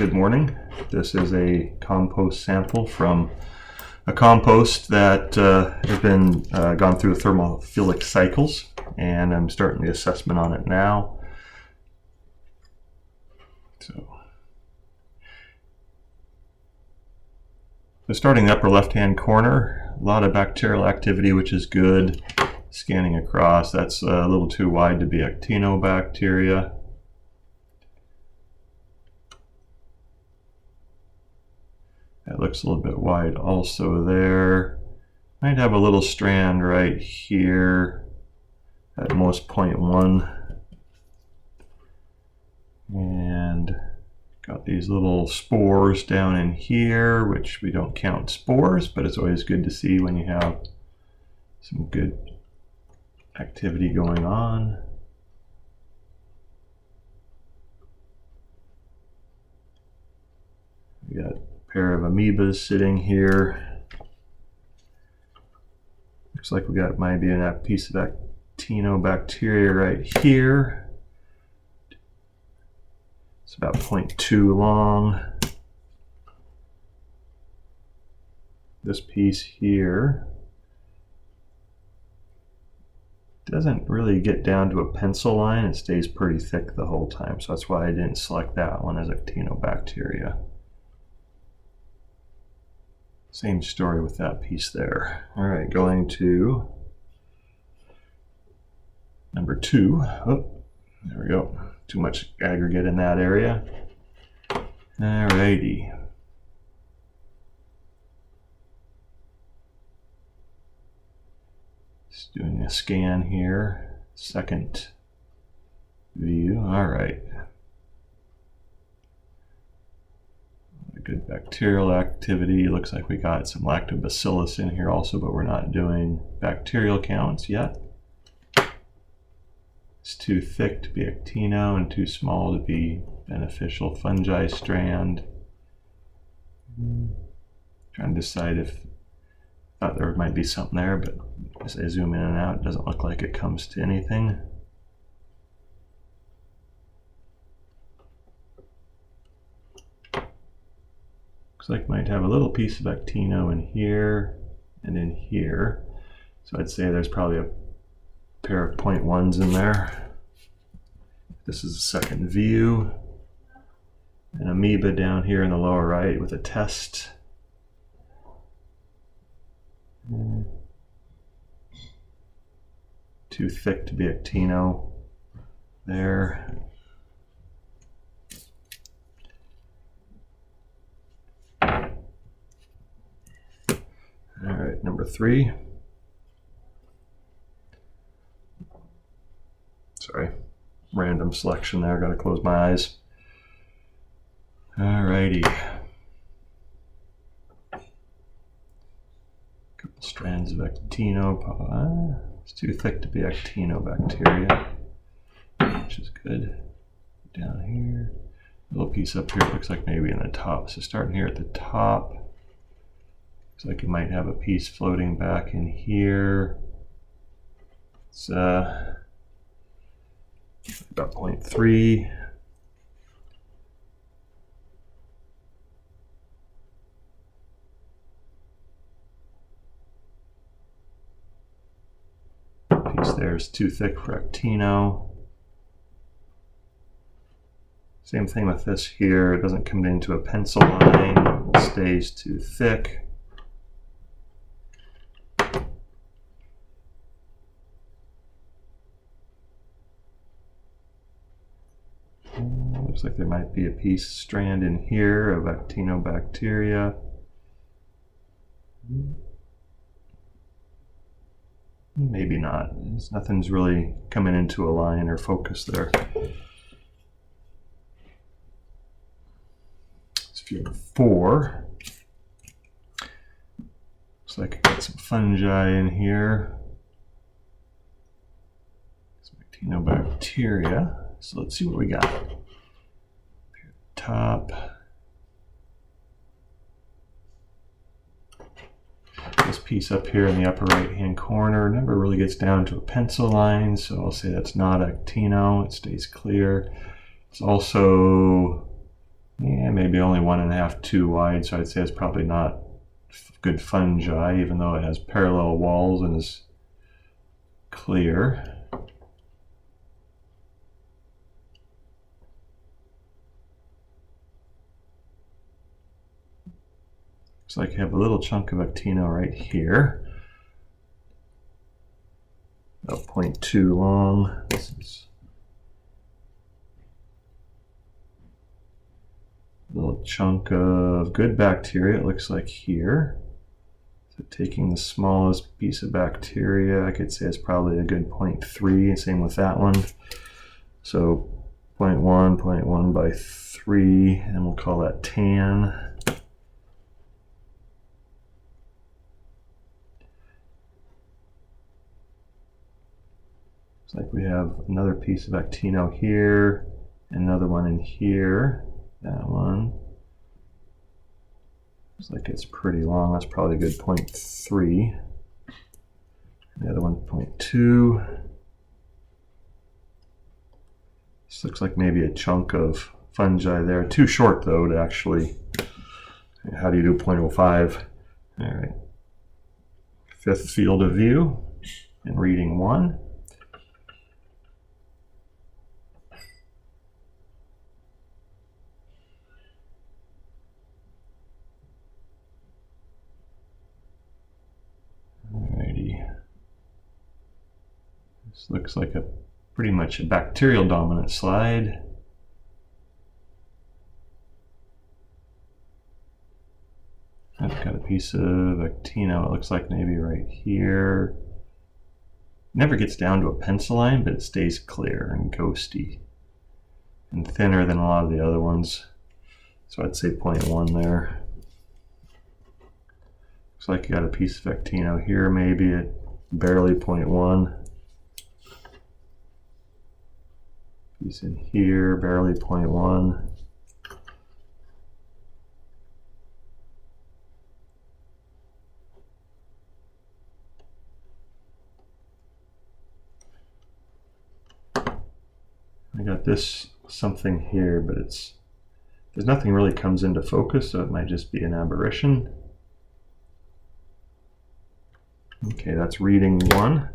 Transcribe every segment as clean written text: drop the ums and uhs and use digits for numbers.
Good morning. This is a compost sample from a compost that has been gone through thermophilic cycles, and I'm starting the assessment on it now. So starting the upper left-hand corner, a lot of bacterial activity, which is good. Scanning across, that's a little too wide to be actinobacteria. That looks a little bit wide also there. Might have a little strand right here, at most 0.1. And got these little spores down in here, which we don't count spores, but it's always good to see when you have some good activity going on. We got pair of amoebas sitting here. Looks like we got maybe a piece of actinobacteria right here. It's about 0.2 long. This piece here doesn't really get down to a pencil line. It stays pretty thick the whole time, so that's why I didn't select that one as actinobacteria. Same story with that piece there. All right, going to number 2. Oh, there we go. Too much aggregate in that area. All righty. Just doing a scan here. Second view. All right. Good bacterial activity. Looks like we got some lactobacillus in here also, but we're not doing bacterial counts yet. It's too thick to be actino and too small to be beneficial fungi strand. Trying to decide if I thought there might be something there, but as I zoom in and out, it doesn't look like it comes to anything. Looks like might have a little piece of actino in here and in here. So I'd say there's probably a pair of 0.1s in there. This is a second view. An amoeba down here in the lower right with a test. Too thick to be actino there. All right, number 3. Sorry, random selection there, gotta close my eyes. All righty. Couple strands of actino. It's too thick to be actinobacteria, which is good. Down here, a little piece up here, looks like maybe in the top. So starting here at the top. Looks like you might have a piece floating back in here. It's about 0.3. Piece there is too thick for actino. Same thing with this here. It doesn't come into a pencil line. It stays too thick. Looks like there might be a piece strand in here of actinobacteria. Maybe not. Nothing's really coming into a line or focus there. It's view 4. Looks like I got some fungi in here. Some actinobacteria. So let's see what we got. Top. This piece up here in the upper right hand corner never really gets down to a pencil line, so I'll say that's not actino. It stays clear. It's also Yeah, maybe only 1.5, 2 wide, so I'd say it's probably not good fungi, even though it has parallel walls and is clear. Looks like you have a little chunk of actino right here, about 0.2 long. This is a little chunk of good bacteria, it looks like here. So taking the smallest piece of bacteria, I could say it's probably a good 0.3, same with that one. So 0.1, 0.1 by 3, and we'll call that tan. Looks like we have another piece of actino here, another one in here, that one. Looks like it's pretty long, that's probably a good 0.3. The other one, 0.2. This looks like maybe a chunk of fungi there. Too short though to actually, how do you do 0.05? All right, fifth field of view and reading 1. Alrighty. This looks like a pretty much a bacterial dominant slide. I've got a piece of actino, it looks like maybe right here. Never gets down to a pencil line, but it stays clear and ghosty and thinner than a lot of the other ones. So I'd say 0.1 there. Looks like you got a piece of actino here, maybe at barely 0.1. Piece in here, barely 0.1. I got this something here, but there's nothing really comes into focus, so it might just be an aberration. Okay, that's reading 1.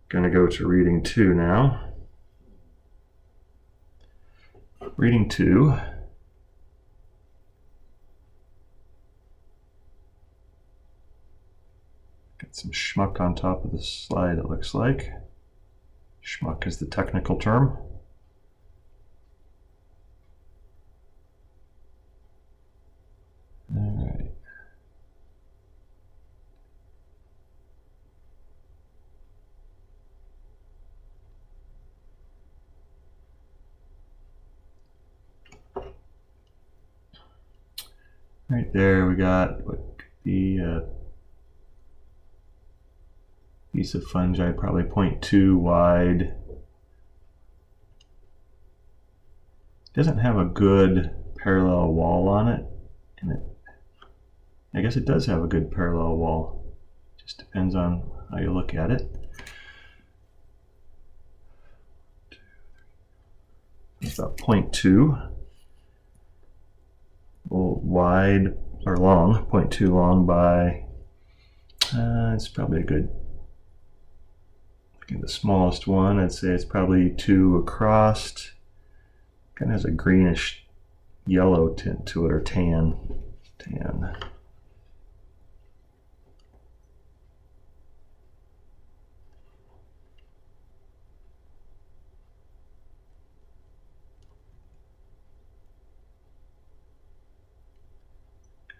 Gonna go to reading 2 now. Reading 2. Got some schmuck on top of the slide, it looks like. Schmuck is the technical term. All right. Right there we got what could be a piece of fungi, probably 0.2 wide. Doesn't have a good parallel wall on it, and I guess it does have a good parallel wall. Just depends on how you look at it. It's about 0.2. Well, wide or long, 0.2 long by, it's probably a good, the smallest one, I'd say it's probably 2 across. Kind of has a greenish yellow tint to it, or tan.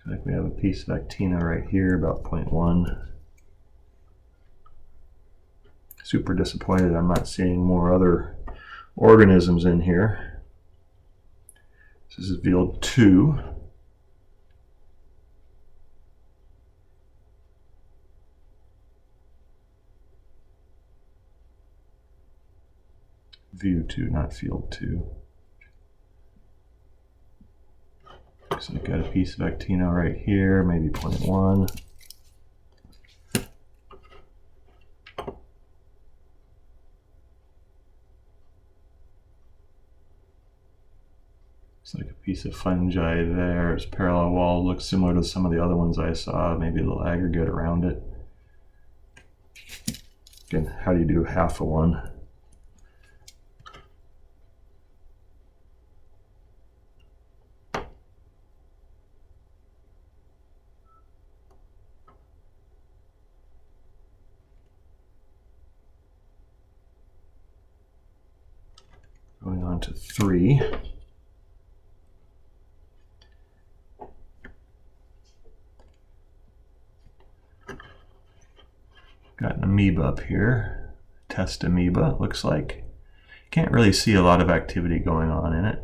Like we have a piece of actino right here, about 0.1. Super disappointed I'm not seeing more other organisms in here. This is field 2. View 2, not field 2. So I've got a piece of actino right here, maybe 0.1. It's like a piece of fungi there. It's parallel wall, looks similar to some of the other ones I saw, maybe a little aggregate around it. Again, how do you do half of one? Going on to 3. Got an amoeba up here, test amoeba, it looks like. Can't really see a lot of activity going on in it.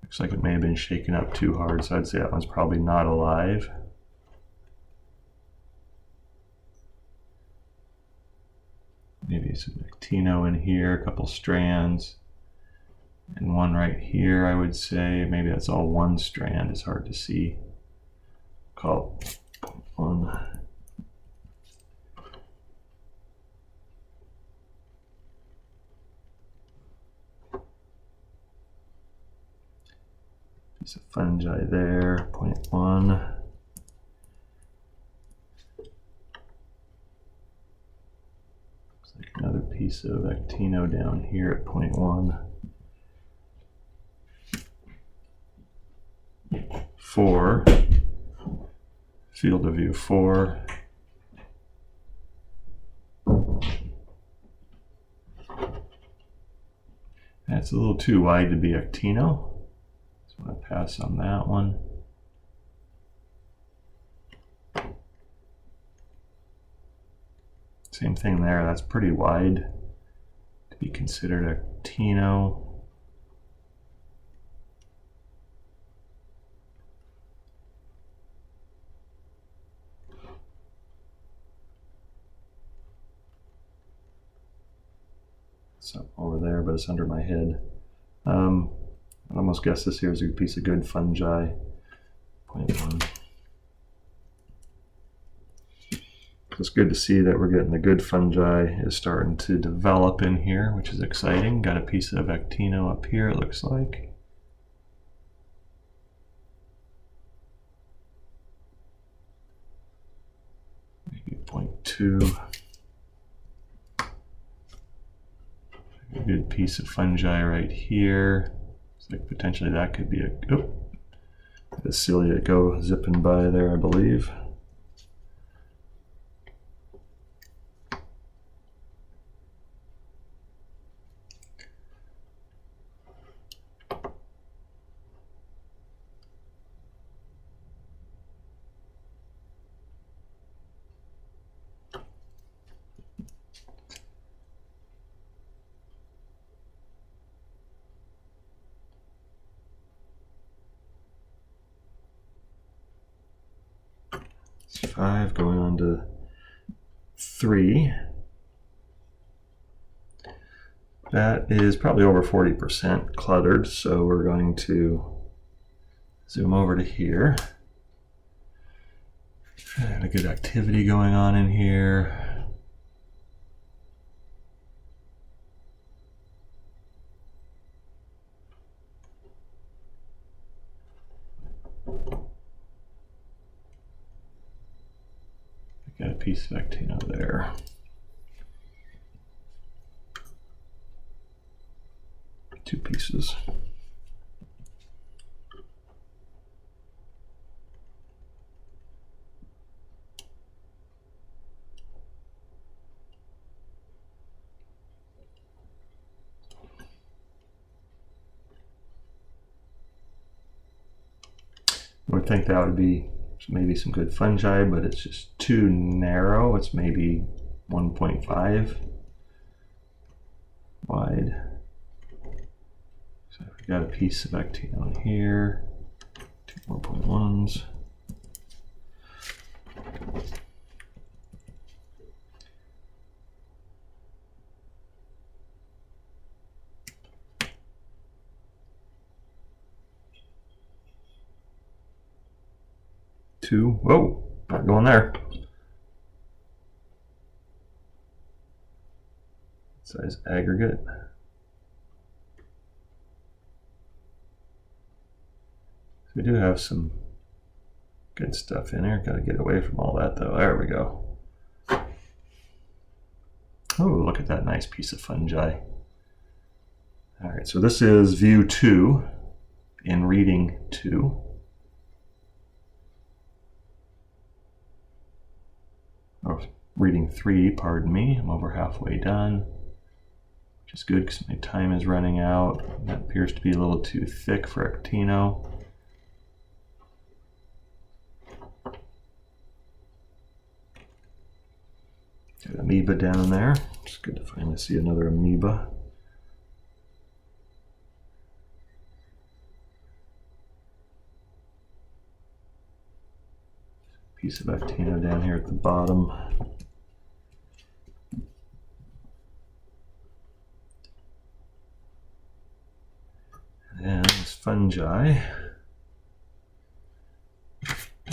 Looks like it may have been shaken up too hard, so I'd say that one's probably not alive. Maybe some actino in here, a couple strands, and one right here, I would say. Maybe that's all one strand, it's hard to see. Call it 1. Piece of fungi there, 0.1. Looks like another piece of actino down here at 0.1. 4. Field of view 4. That's a little too wide to be actino. I'm going to pass on that one. Same thing there, that's pretty wide to be considered actino. It's up over there, but it's under my head. I'd almost guess this here is a piece of good fungi. 0.1. It's good to see that we're getting the good fungi is starting to develop in here, which is exciting. Got a piece of actino up here, it looks like. Maybe 0.2. A good piece of fungi right here. Looks like potentially that could be a cilia go zipping by there, I believe. That's 5, going on to 3. That is probably over 40% cluttered, so we're going to zoom over to here. And a good activity going on in here. Got a piece of actino there. Two pieces. I would think that would be maybe some good fungi, but it's just too narrow. It's maybe 1.5 wide. So we got a piece of actino in here, 2 more 0.1s. Whoa, not going there. Size aggregate. We do have some good stuff in here. Got to get away from all that though. There we go. Oh, look at that nice piece of fungi. All right, so this is view 2 in reading 2. Or reading 3, pardon me. I'm over halfway done, which is good because my time is running out. That appears to be a little too thick for Actino. Got amoeba down there. It's good to finally see another amoeba. Piece of Actino down here at the bottom. And this fungi,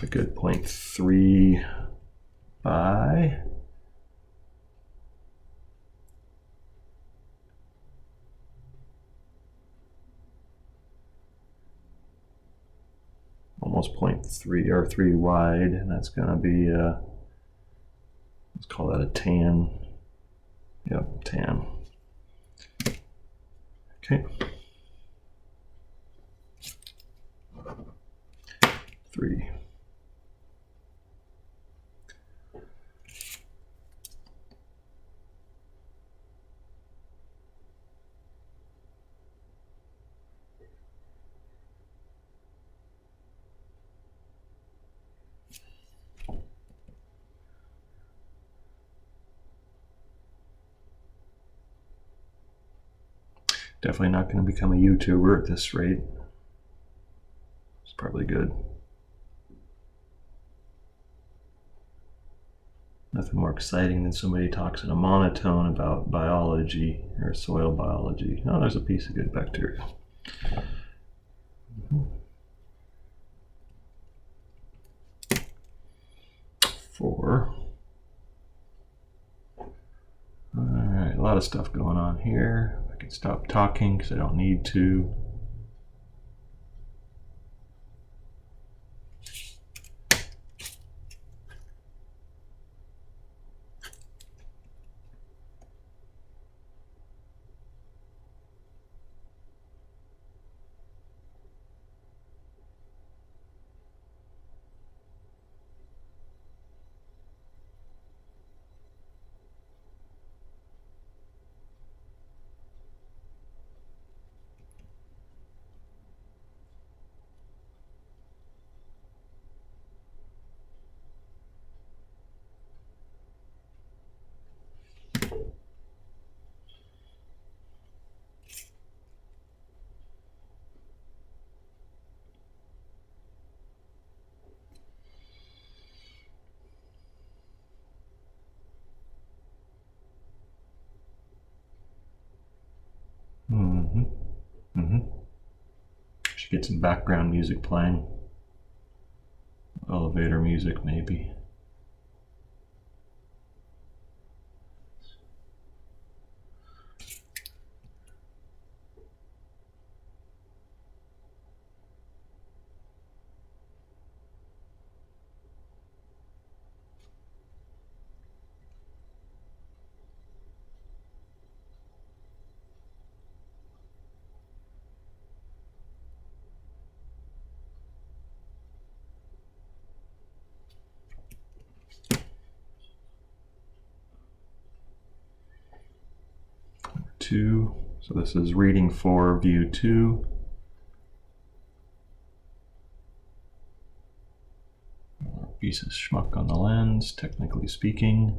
a good 0.3 by almost 0.3 or 3 wide, and that's going to be let's call that a tan. Yep, tan. Okay. 3. Definitely not going to become a YouTuber at this rate. It's probably good. Nothing more exciting than somebody talks in a monotone about biology or soil biology. Oh, there's a piece of good bacteria. 4. All right, a lot of stuff going on here. I can stop talking because I don't need to. Should get some background music playing. Elevator music, maybe. Two. So this is reading 4, view 2. Piece of schmuck on the lens, technically speaking.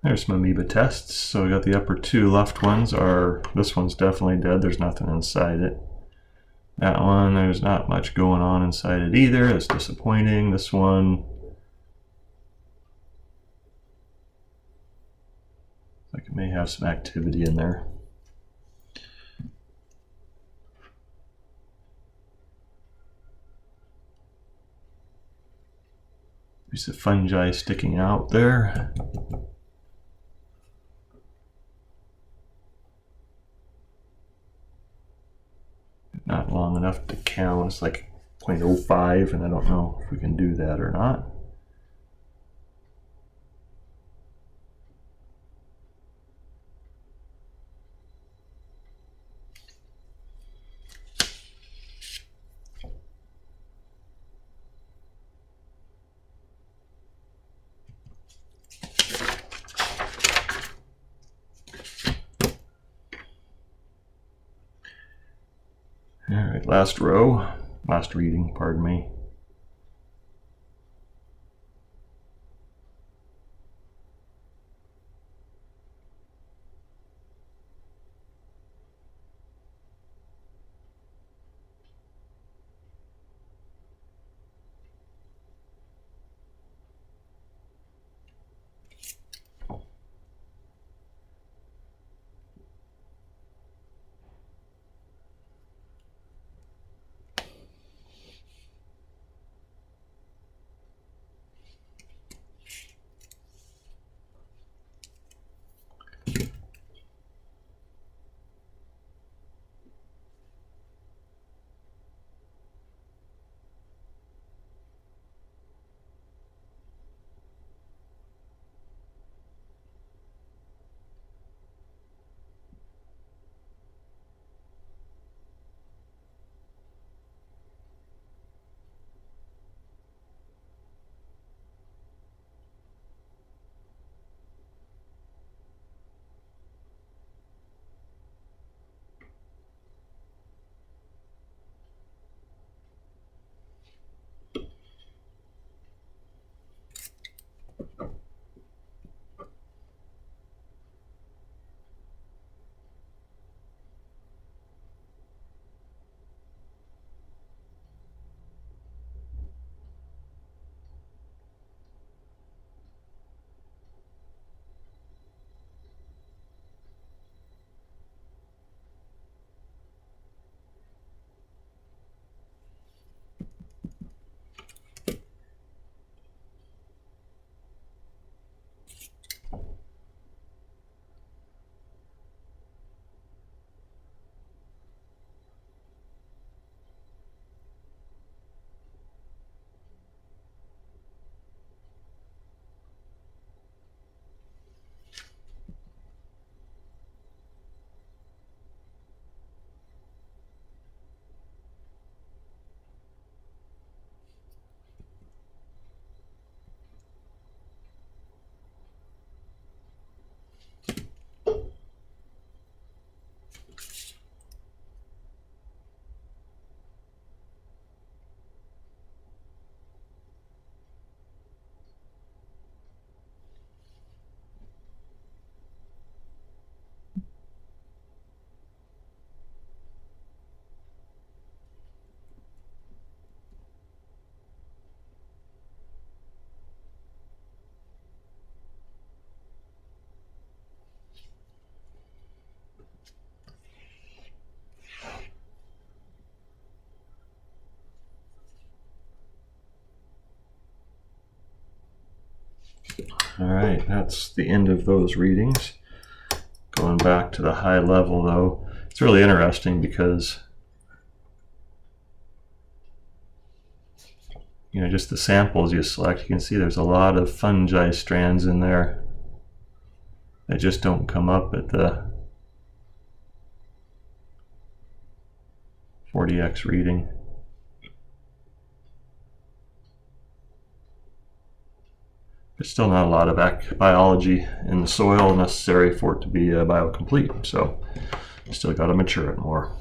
There's some amoeba tests. So we got the upper two left ones are, this one's definitely dead. There's nothing inside it. That one, there's not much going on inside it either. It's disappointing. This one, like it may have some activity in there. Piece of fungi sticking out there. Not long enough to count. It's like 0.05, and I don't know if we can do that or not. All right, last row, last reading, pardon me. All right, that's the end of those readings. Going back to the high level though, it's really interesting because, you know, just the samples you select, you can see there's a lot of fungi strands in there that just don't come up at the 40x reading. There's still not a lot of biology in the soil necessary for it to be biocomplete, so still got to mature it more.